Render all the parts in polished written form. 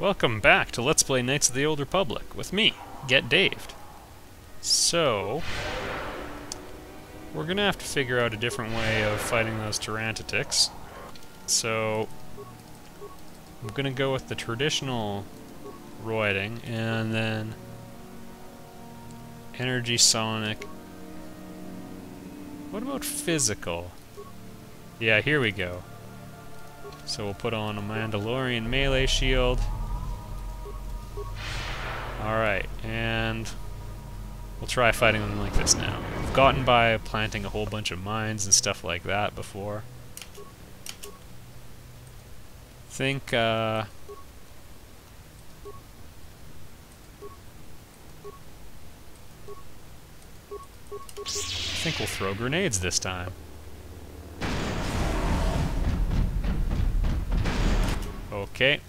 Welcome back to Let's Play Knights of the Old Republic with me, Get Daved. So, we're gonna have to figure out a different way of fighting those Tyrantitics. So, I'm gonna go with the traditional roiding, and then energy sonic. What about physical? Yeah, here we go. So we'll put on a Mandalorian melee shield. Alright, and we'll try fighting them like this now. I've gotten by planting a whole bunch of mines and stuff like that before. I think we'll throw grenades this time. Okay.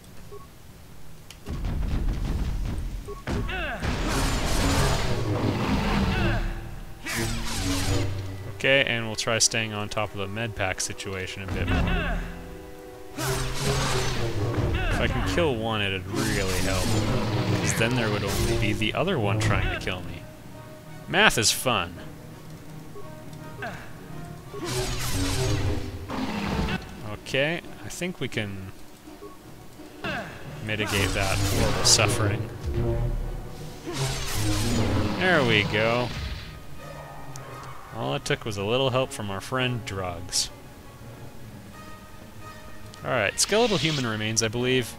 Okay, and we'll try staying on top of the med pack situation a bit more. If I can kill one, it'd really help, because then there would only be the other one trying to kill me. Math is fun. Okay, I think we can mitigate that horrible suffering. There we go. All it took was a little help from our friend Drugs. Alright, skeletal human remains, I believe.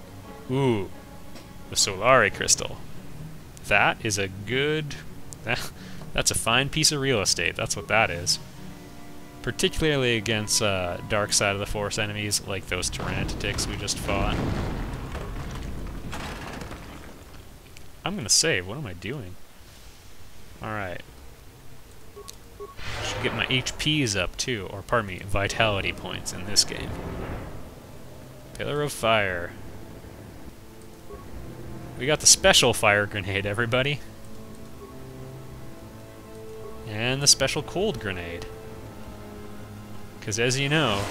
Ooh, the Solari crystal. That is a good... That's a fine piece of real estate, that's what that is. Particularly against dark side of the Force enemies, like those Tyrantitics we just fought. I'm gonna save, what am I doing? Alright. Should get my HPs up too, or pardon me, vitality points in this game. Pillar of Fire. We got the special fire grenade, everybody. And the special cold grenade. Because as you know...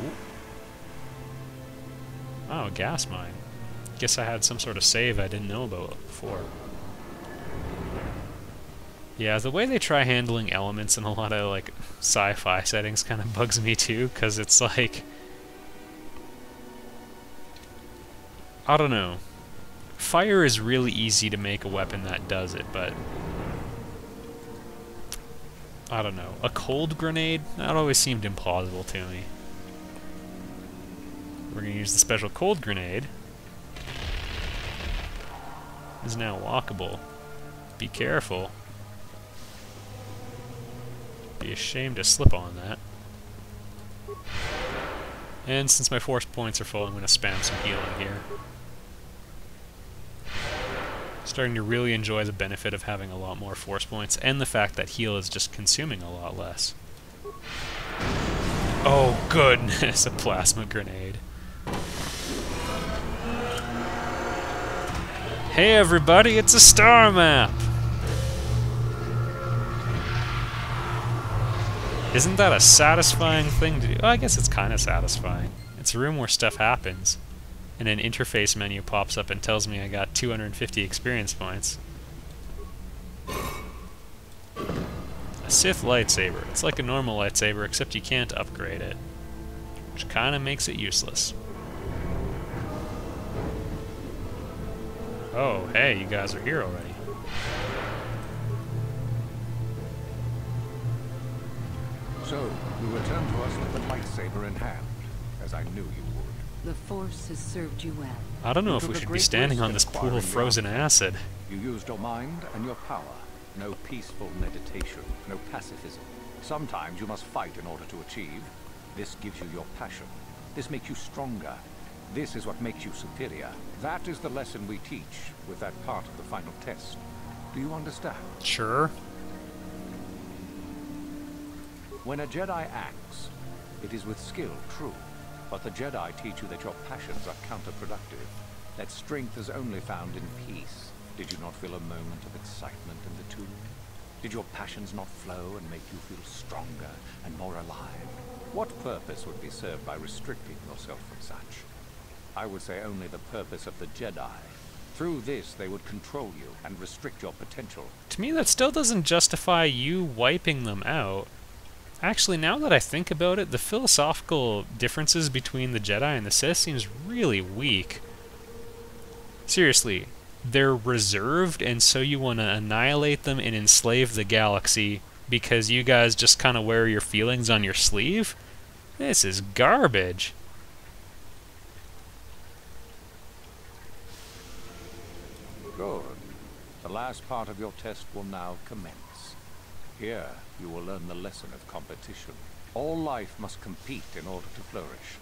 Ooh. Oh, a gas mine. Guess I had some sort of save I didn't know about before. Yeah, the way they try handling elements in a lot of, like, sci-fi settings kind of bugs me too, because it's like... I don't know. Fire is really easy to make a weapon that does it, but... I don't know. A cold grenade? That always seemed implausible to me. We're going to use the special cold grenade. Is now walkable. Be careful. Be ashamed to slip on that. And since my force points are full, I'm going to spam some healing here. Starting to really enjoy the benefit of having a lot more force points, and the fact that heal is just consuming a lot less. Oh goodness, a plasma grenade. Hey everybody, it's a star map! Isn't that a satisfying thing to do? Well, I guess it's kind of satisfying. It's a room where stuff happens. And an interface menu pops up and tells me I got 250 experience points. A Sith lightsaber. It's like a normal lightsaber, except you can't upgrade it. Which kind of makes it useless. Oh, hey, you guys are here already. So, you return to us with the lightsaber in hand, as I knew you would. The Force has served you well. I don't know if we should be standing on this pool of frozen acid. You used your mind and your power. No peaceful meditation, no pacifism. Sometimes you must fight in order to achieve. This gives you your passion. This makes you stronger. This is what makes you superior. That is the lesson we teach with that part of the final test. Do you understand? Sure. When a Jedi acts, it is with skill, true. But the Jedi teach you that your passions are counterproductive, that strength is only found in peace. Did you not feel a moment of excitement in the tomb? Did your passions not flow and make you feel stronger and more alive? What purpose would be served by restricting yourself from such? I would say only the purpose of the Jedi. Through this, they would control you and restrict your potential. To me, that still doesn't justify you wiping them out. Actually, now that I think about it, the philosophical differences between the Jedi and the Sith seems really weak. Seriously, they're reserved, and so you want to annihilate them and enslave the galaxy because you guys just kind of wear your feelings on your sleeve? This is garbage. Good. The last part of your test will now commence. Here, you will learn the lesson of competition. All life must compete in order to flourish.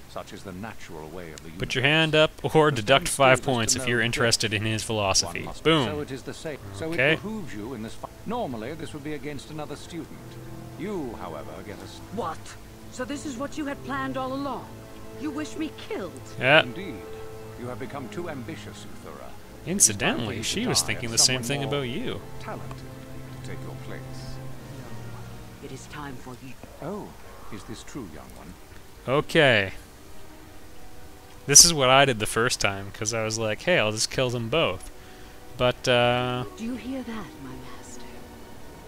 Such is the natural way of the universe. Put your hand up or deduct 5 points if you're interested in his philosophy. Boom. So it is the same. So Okay. it behooves you in this fight. Normally, this would be against another student. You, however, get a... What? So this is what you had planned all along? You wish me killed? Yeah. Indeed. You have become too ambitious, Uthura. Incidentally, she was thinking the same thing about you. Talented to take your place. It is time for you. Oh, is this true, young one? Okay. This is what I did the first time, because I was like, hey, I'll just kill them both. But, Do you hear that, my master?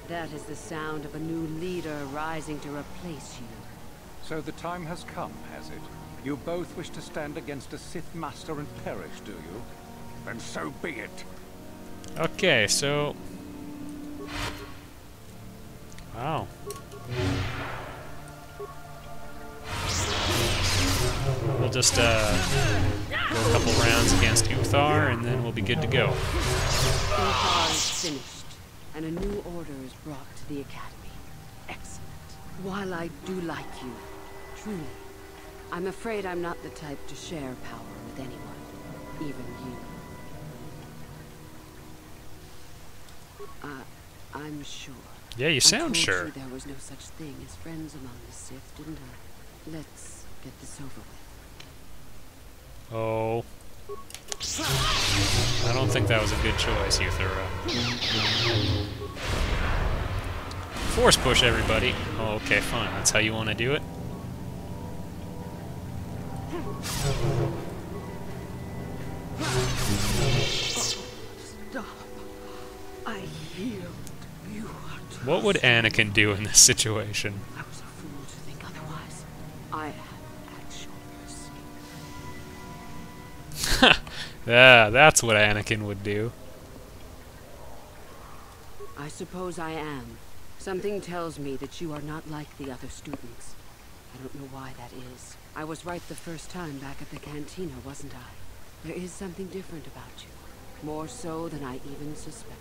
That is the sound of a new leader rising to replace you. So the time has come, has it? You both wish to stand against a Sith Master and perish, do you? Then so be it. okay, so... Wow. We'll just, go a couple rounds against Uthar, and then we'll be good to go. Uthar is finished, and a new order is brought to the Academy. Excellent. While I do like you, truly, I'm afraid I'm not the type to share power with anyone, even you. I'm sure. Yeah, you sound I sure. told you there was no such thing as friends among the Sith, didn't I? Let's get this over with. Oh. I don't think that was a good choice, Uthura. Force push, everybody. Oh, okay, fine. That's how you want to do it? Stop. I healed you. What would Anakin do in this situation? I was a fool to think otherwise. I am at your mercy. Yeah, that's what Anakin would do. I suppose I am. Something tells me that you are not like the other students. I don't know why that is. I was right the first time back at the cantina, wasn't I? There is something different about you. More so than I even suspected.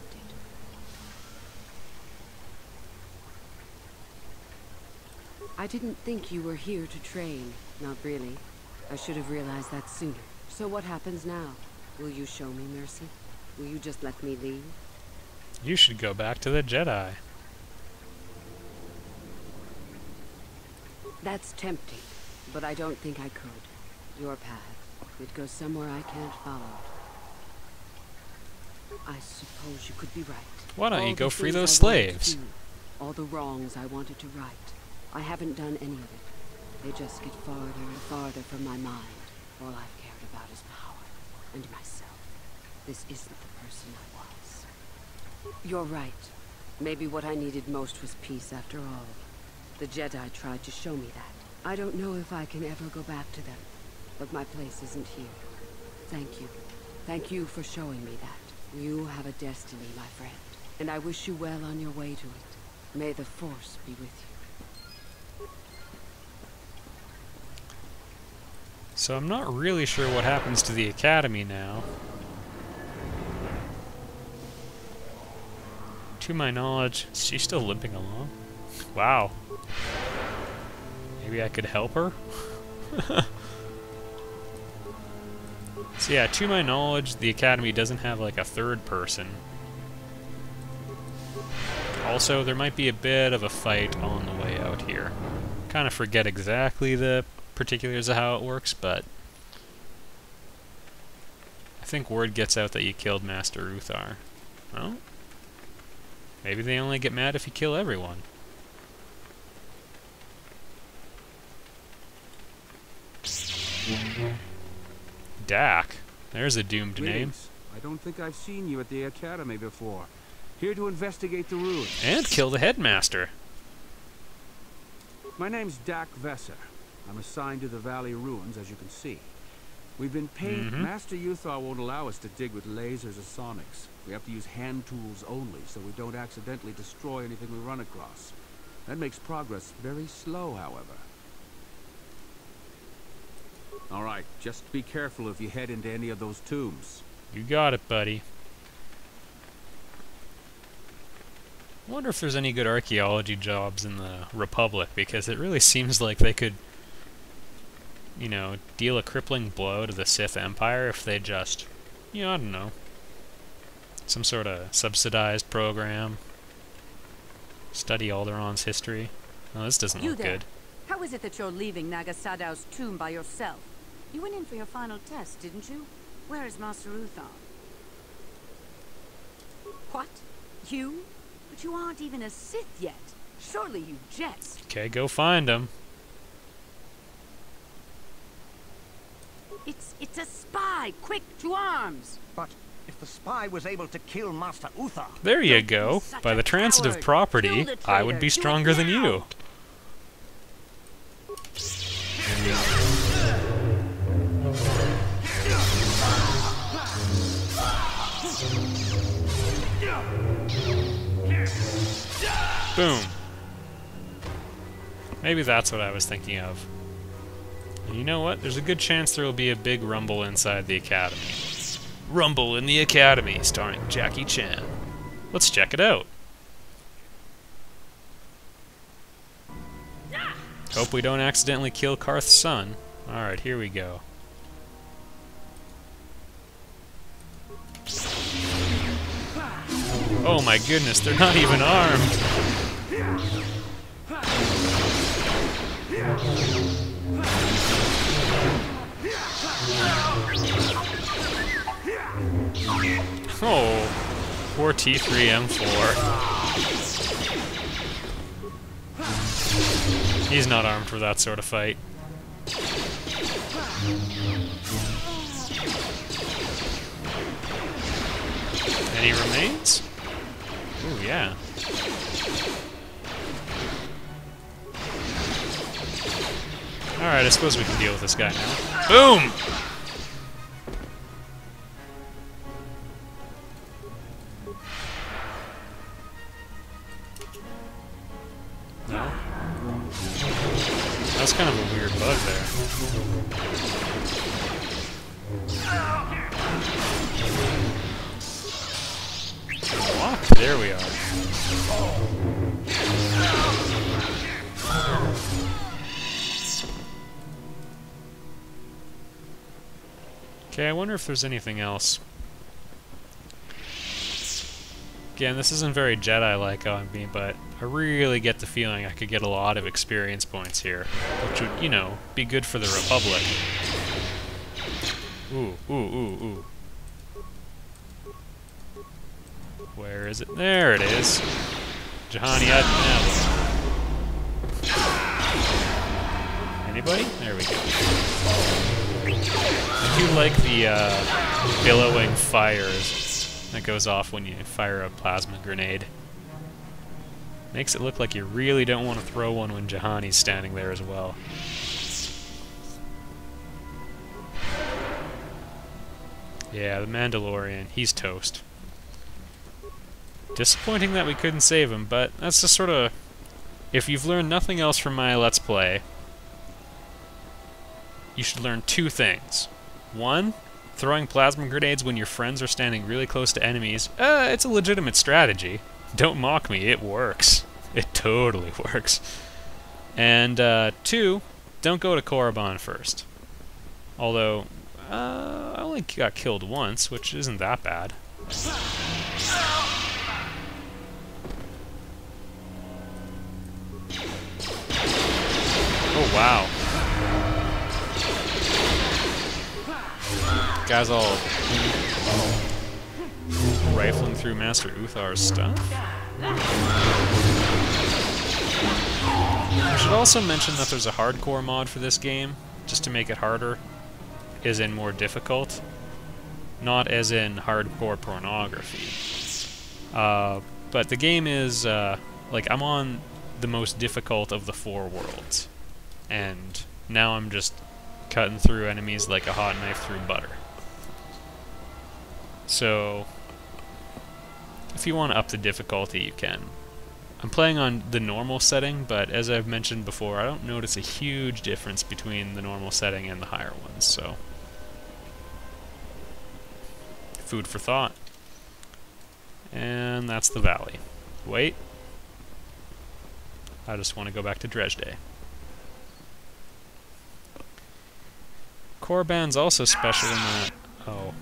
I didn't think you were here to train. Not really. I should have realized that sooner. So what happens now? Will you show me mercy? Will you just let me leave? You should go back to the Jedi. That's tempting, but I don't think I could. Your path, it goes somewhere I can't follow. I suppose you could be right. Why don't All you go the free things those I wanted to slaves? do, all the wrongs I wanted to right. I haven't done any of it. They just get farther and farther from my mind. All I've cared about is power and myself. This isn't the person I was. You're right. Maybe what I needed most was peace after all. The Jedi tried to show me that. I don't know if I can ever go back to them, but my place isn't here. Thank you. Thank you for showing me that. You have a destiny, my friend, and I wish you well on your way to it. May the Force be with you. So I'm not really sure what happens to the Academy now. To my knowledge, is she still limping along? Wow. Maybe I could help her? So yeah, to my knowledge, the Academy doesn't have like a third person. Also, there might be a bit of a fight on the way out here. Kind of forget exactly the particulars of how it works, but I think word gets out that you killed Master Uthar. Well, maybe they only get mad if you kill everyone. Dak. There's a doomed name. Greetings. I don't think I've seen you at the academy before. Here to investigate the ruins. And kill the headmaster. My name's Dak Vesser. I'm assigned to the Valley Ruins, as you can see. We've been paid. Master Uthar won't allow us to dig with lasers or sonics. We have to use hand tools only, so we don't accidentally destroy anything we run across. That makes progress very slow, however. Alright, just be careful if you head into any of those tombs. You got it, buddy. I wonder if there's any good archaeology jobs in the Republic, because it really seems like they could, you know, deal a crippling blow to the Sith Empire if they just, you know, I don't know, some sort of subsidized program. Study Alderaan's history. Oh, this doesn't look good. How is it that you're leaving Nagasadow's tomb by yourself? You went in for your final test, didn't you? Where is Master Uthar? What? You? But you aren't even a Sith yet. Surely you jest. Okay, go find him. It's a spy! Quick, to arms! But if the spy was able to kill Master Uthar... There you go. By the transitive coward. property, Kill the I would traitor. be Do it stronger than now. you. Boom. Maybe that's what I was thinking of. And you know what? There's a good chance there will be a big rumble inside the Academy. Rumble in the Academy, starring Jackie Chan. Let's check it out. Hope we don't accidentally kill Karth's son. Alright, here we go. Oh my goodness, they're not even armed! Oh, poor T3M4. He's not armed for that sort of fight. Any remains? Ooh, yeah. Alright, I suppose we can deal with this guy now. Boom! No? That's kind of a weird bug there. What? There we are. Okay, I wonder if there's anything else. Again, this isn't very Jedi-like on me, but I really get the feeling I could get a lot of experience points here, which would, you know, be good for the Republic. Ooh, ooh, ooh, ooh. Where is it? There it is. Juhani Adnab. Anybody? There we go. I do like the billowing fires that goes off when you fire a plasma grenade. Makes it look like you really don't want to throw one when Juhani's standing there as well. Yeah, the Mandalorian, he's toast. Disappointing that we couldn't save him, but that's just sort of... If you've learned nothing else from my Let's Play, you should learn two things. One, throwing plasma grenades when your friends are standing really close to enemies, it's a legitimate strategy. Don't mock me, it works. It totally works. And two, don't go to Korriban first. Although, I only got killed once, which isn't that bad. Oh, wow. Guys all rifling through Master Uthar's stuff. I should also mention that there's a hardcore mod for this game, just to make it harder. is in more difficult, not as in hardcore pornography. But the game is, like, I'm on the most difficult of the 4 worlds, and now I'm just cutting through enemies like a hot knife through butter. So, if you want to up the difficulty, you can. I'm playing on the normal setting, but as I've mentioned before, I don't notice a huge difference between the normal setting and the higher ones, so... food for thought. And that's the valley. Wait. I just want to go back to Dresde. Korriban's also special in that... oh.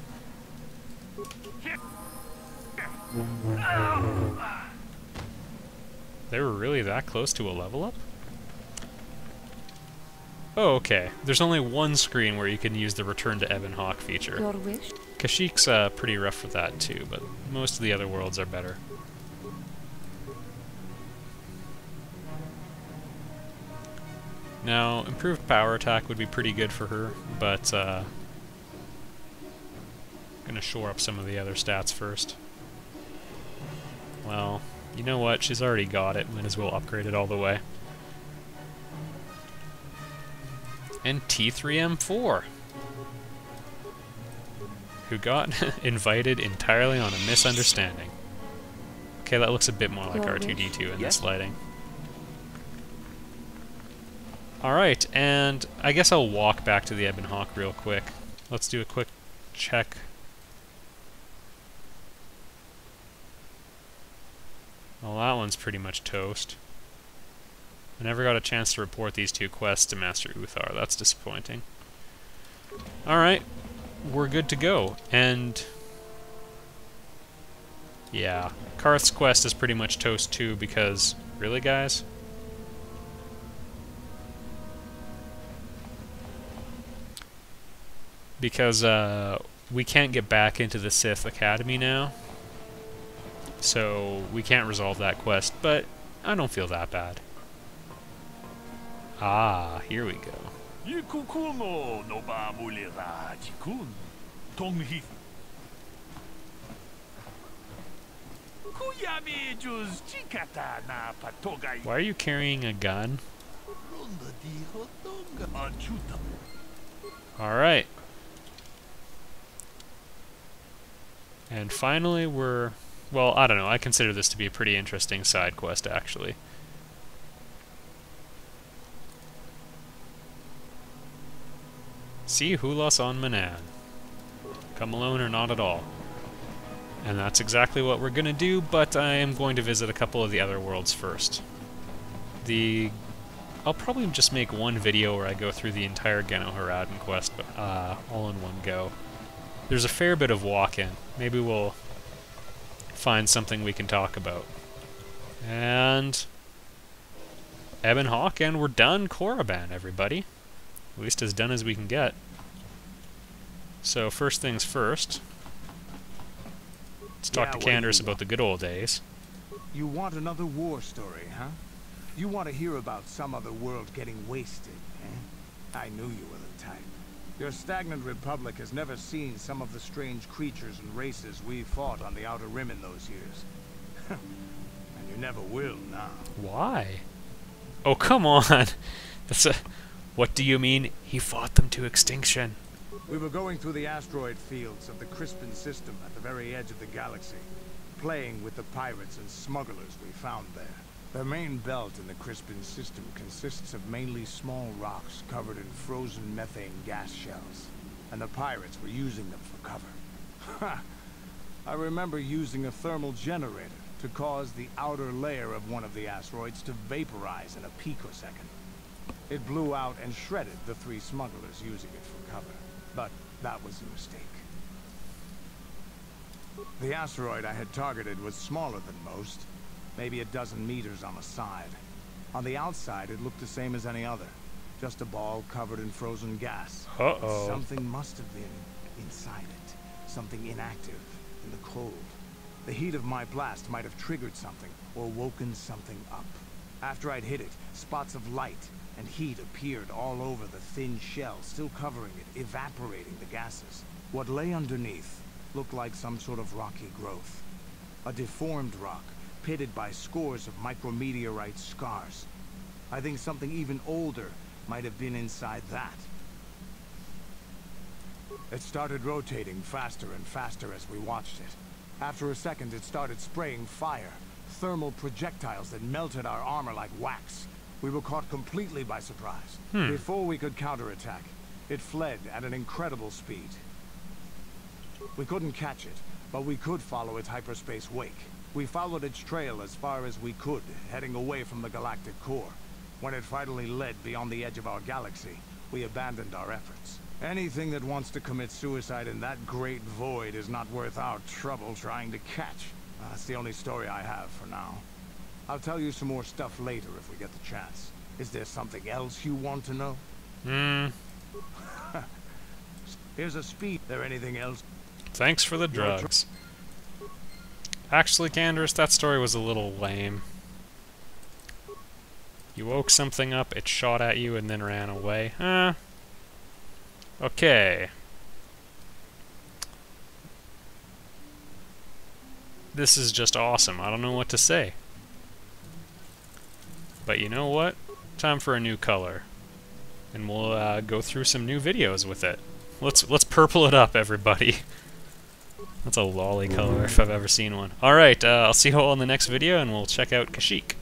They were really that close to a level up? Oh, okay. There's only one screen where you can use the Return to Ebon Hawk feature. Your wish? Kashyk's pretty rough with that too, but most of the other worlds are better. Now, improved power attack would be pretty good for her, but gonna shore up some of the other stats first. Well, you know what? She's already got it. Might as well upgrade it all the way. And T3M4, who got invited entirely on a misunderstanding. Okay, that looks a bit more like R2-D2 in this lighting. Alright, and I guess I'll walk back to the Ebon Hawk real quick. Let's do a quick check. Well, that one's pretty much toast. I never got a chance to report these 2 quests to Master Uthar. That's disappointing. Alright, we're good to go. And... yeah, Karth's quest is pretty much toast too, because... really, guys? Because, we can't get back into the Sith Academy now. So, we can't resolve that quest, but I don't feel that bad. Ah, here we go. Why are you carrying a gun? Alright. And finally we're... well, I don't know, I consider this to be a pretty interesting side quest, actually. See Hulas on Manan. Come alone or not at all. And that's exactly what we're gonna do, but I am going to visit a couple of the other worlds first. I'll probably just make one video where I go through the entire Geno Haradan quest, but all in one go. There's a fair bit of walk-in. Maybe we'll find something we can talk about. And... Ebon Hawk, and we're done Korriban, everybody. At least as done as we can get. So, first things first. Let's talk to Candace about the good old days. You want another war story, huh? You want to hear about some other world getting wasted, eh? I knew you were the type. Your stagnant republic has never seen some of the strange creatures and races we fought on the Outer Rim in those years. And you never will now. Why? Oh, come on! That's a... what do you mean, he fought them to extinction? We were going through the asteroid fields of the Crispin system at the very edge of the galaxy, playing with the pirates and smugglers we found there. The main belt in the Crispin system consists of mainly small rocks covered in frozen methane gas shells, and the pirates were using them for cover. Ha! I remember using a thermal generator to cause the outer layer of one of the asteroids to vaporize in a picosecond. It blew out and shredded the 3 smugglers using it for cover. But that was a mistake. The asteroid I had targeted was smaller than most, maybe a dozen meters on the side. On the outside, it looked the same as any other, just a ball covered in frozen gas. Uh-oh. Something must have been inside it, something inactive in the cold. The heat of my blast might have triggered something or woken something up. After I'd hit it, spots of light and heat appeared all over the thin shell, still covering it, evaporating the gases. What lay underneath looked like some sort of rocky growth. A deformed rock, pitted by scores of micrometeorite scars. I think something even older might have been inside that. It started rotating faster and faster as we watched it. After a second, it started spraying fire, thermal projectiles that melted our armor like wax. We were caught completely by surprise. Before we could counterattack, it fled at an incredible speed. We couldn't catch it, but we could follow its hyperspace wake. We followed its trail as far as we could, heading away from the galactic core. When it finally led beyond the edge of our galaxy, we abandoned our efforts. Anything that wants to commit suicide in that great void is not worth our trouble trying to catch. That's the only story I have for now. I'll tell you some more stuff later if we get the chance. Is there something else you want to know? Here's a speed. There anything else? Thanks for the drugs. Actually, Canderous, that story was a little lame. You woke something up, it shot at you, and then ran away. Okay. This is just awesome. I don't know what to say. But you know what? Time for a new color. And we'll go through some new videos with it. Let's purple it up, everybody. That's a lolly color if I've ever seen one. Alright, I'll see you all in the next video, and we'll check out Kashyyyk.